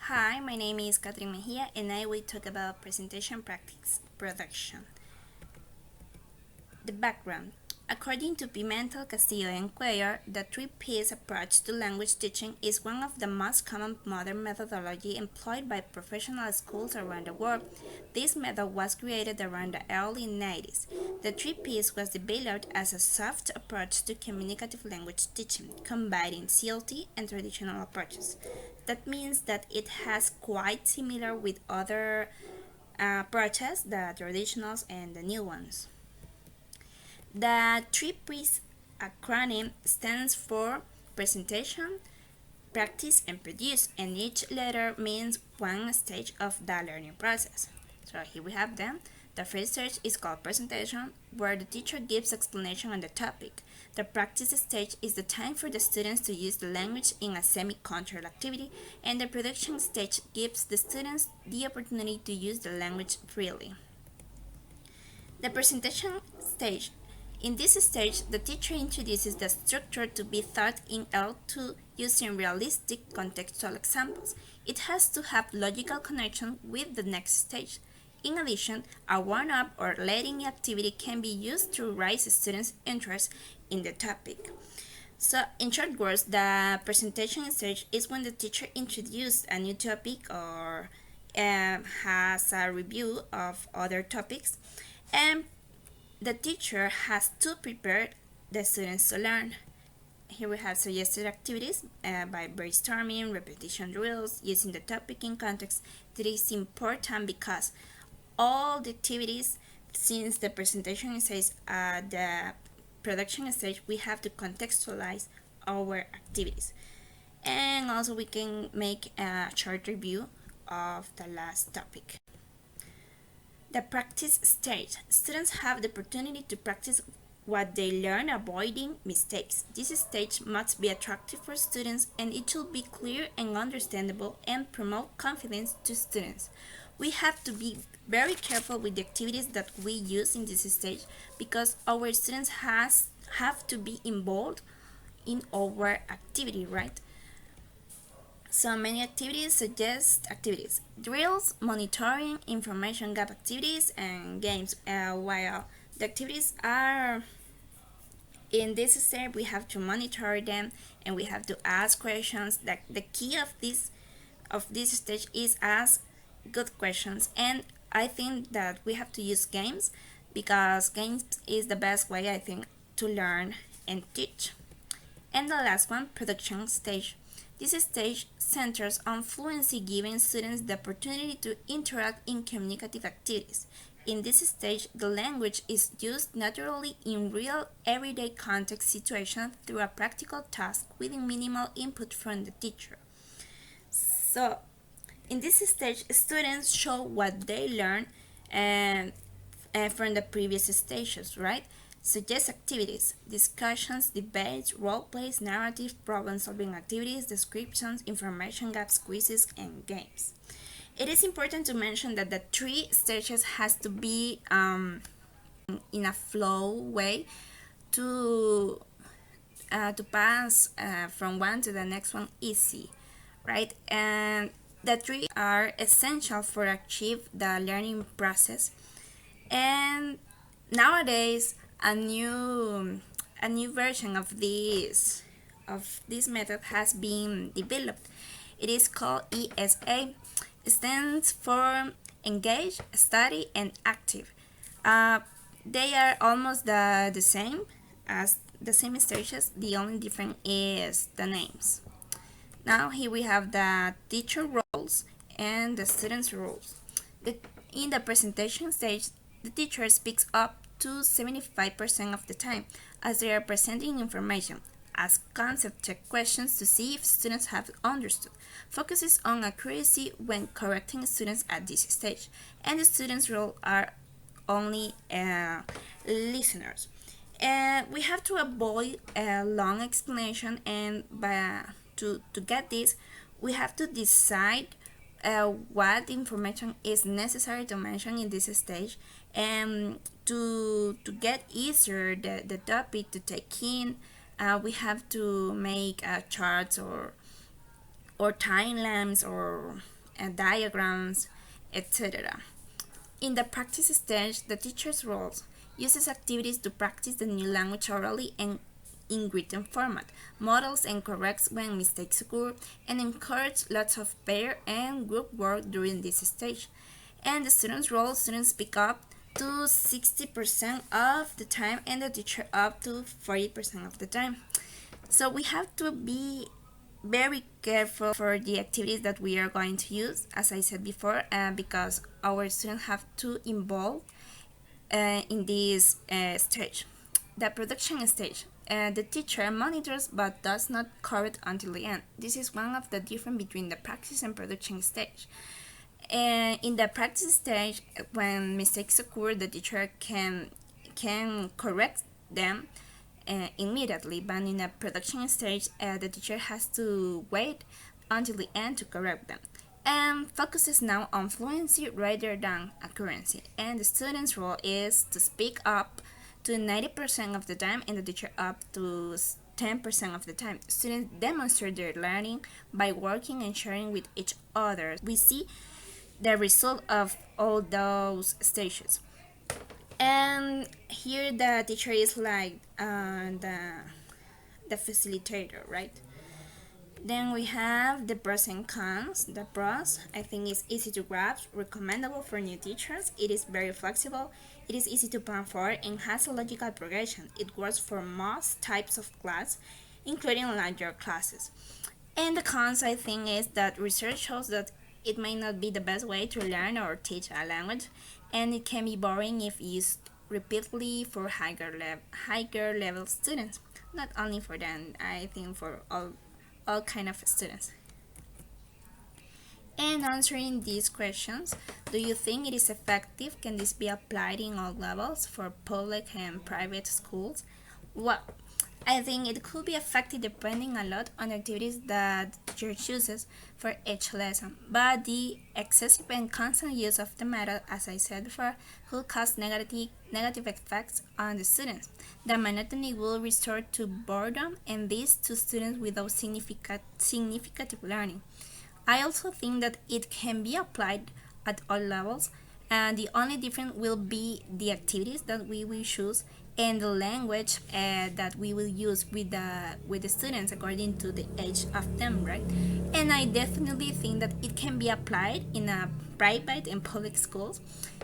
Hi, my name is Catherine Mejia and I will talk about presentation practice production. The background. According to Pimentel, Castillo, and Cuellar, the three-piece approach to language teaching is one of the most common modern methodology employed by professional schools around the world. This method was created around the early 90s. The three-piece was developed as a soft approach to communicative language teaching, combining CLT and traditional approaches. That means that it has quite similar with other approaches, the traditionals and the new ones. The three-piece acronym stands for presentation, practice, and produce, and each letter means one stage of the learning process. So here we have them. The first stage is called presentation, where the teacher gives explanation on the topic. The practice stage is the time for the students to use the language in a semi-controlled activity, and the production stage gives the students the opportunity to use the language freely. The presentation stage. In this stage, the teacher introduces the structure to be taught in L2 using realistic contextual examples. It has to have logical connection with the next stage. In addition, a warm-up or leading activity can be used to raise students' interest in the topic. So, in short words, the presentation stage is when the teacher introduces a new topic or has a review of other topics, and the teacher has to prepare the students to learn. Here we have suggested activities by brainstorming, repetition drills, using the topic in context. That is important because all the activities, since the presentation stage, the production stage, we have to contextualize our activities. And also we can make a short review of the last topic. The practice stage. Students have the opportunity to practice what they learn, avoiding mistakes. This stage must be attractive for students and it should be clear and understandable and promote confidence to students. We have to be very careful with the activities that we use in this stage because our students have to be involved in our activity, right? So many activities suggest activities, drills, monitoring, information gap activities, and games. While the activities are in this step, we have to monitor them and we have to ask questions. The key of this stage is ask good questions, and I think that we have to use games because games is the best way I think to learn and teach. And the last one, production stage. This stage centers on fluency, giving students the opportunity to interact in communicative activities. In this stage, the language is used naturally in real everyday context situations through a practical task with minimal input from the teacher. So, in this stage, students show what they learned from the previous stages, right? Suggest activities, discussions, debates, role plays, narrative, problem-solving activities, descriptions, information gaps, quizzes, and games. It is important to mention that the three stages has to be in a flow way to pass from one to the next one easy, right? And the three are essential for achieve the learning process. And nowadays, a new version of this method has been developed. It is called ESA. It stands for engage, study, and active. They are almost the same as the same stages. The only difference is the names. Now here we have the teacher roles and the students roles. In the presentation stage, the teacher speaks up to 75% of the time as they are presenting information. Ask concept check questions to see if students have understood. Focuses on accuracy when correcting students at this stage. And the students' role are only listeners. We have to avoid a long explanation, and to get this, we have to decide what information is necessary to mention in this stage, and to get easier the topic to take in, we have to make charts or timelines or diagrams, etc. In the practice stage, the teacher's role uses activities to practice the new language orally and in written format, models and corrects when mistakes occur, and encourage lots of pair and group work during this stage. And the student's role, students pick up to 60% of the time and the teacher up to 40% of the time. So we have to be very careful for the activities that we are going to use, as I said before, because our students have to involve in this stage. The production stage. The teacher monitors but does not correct until the end. This is one of the difference between the practice and production stage. In the practice stage, when mistakes occur, the teacher can correct them immediately, but in the production stage, the teacher has to wait until the end to correct them. And focuses now on fluency rather than accuracy. And the student's role is to speak up to 90% of the time and the teacher up to 10% of the time. Students demonstrate their learning by working and sharing with each other. We see the result of all those stages. And here the teacher is like the facilitator, right? Then we have the pros and cons. The pros, I think, is easy to grasp, recommendable for new teachers. It is very flexible. It is easy to plan for and has a logical progression. It works for most types of class, including larger classes. And the cons, I think, is that research shows that it may not be the best way to learn or teach a language, and it can be boring if used repeatedly for higher level students. Not only for them, I think for all kind of students. And answering these questions, do you think it is effective? Can this be applied in all levels for public and private schools? Well, I think it could be effective depending a lot on the activities that the teacher chooses for each lesson, but the excessive and constant use of the method, as I said before, could cause negative effects on the students. The monotony will resort to boredom and this to students without significant learning. I also think that it can be applied at all levels, and the only difference will be the activities that we will choose and the language that we will use with the students according to the age of them, right? And I definitely think that it can be applied in a private and public schools.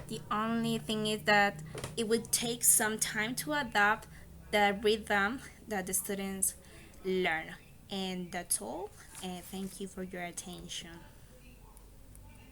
The only thing is that it would take some time to adapt the rhythm that the students learn. And that's all. Thank you for your attention.